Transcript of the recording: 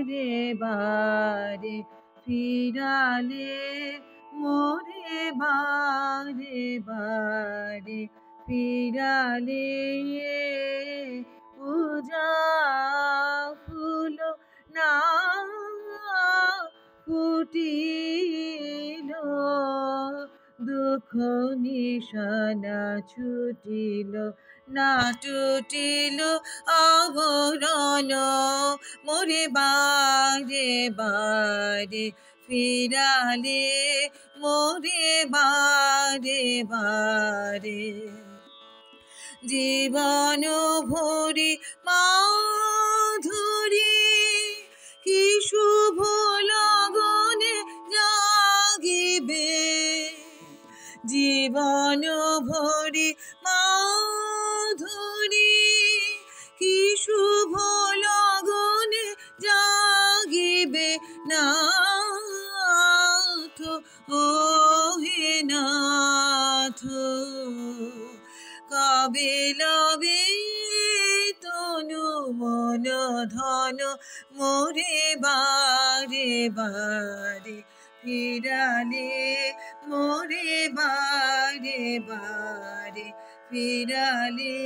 বারে বারে ফিরালে মোরে বারে বারে ফিরালে পূজা ফুল না ফুটিল দুঃখ নিশানা ছুটিল না টুটিল আবরণ মোরে বারে বারে ফিরালে মোরে বারে বারে জীবন ভরি মাধুরী কি শুভ লগনে জাগিবে জীবন ভরি মাধুরী কি শুভ লগনে জাগিবে নাথ ও হে নাথ কবে লবে তনু মন ধন মোরে বারে বারে ফিরালে মোরে বারে বারে ফিরালে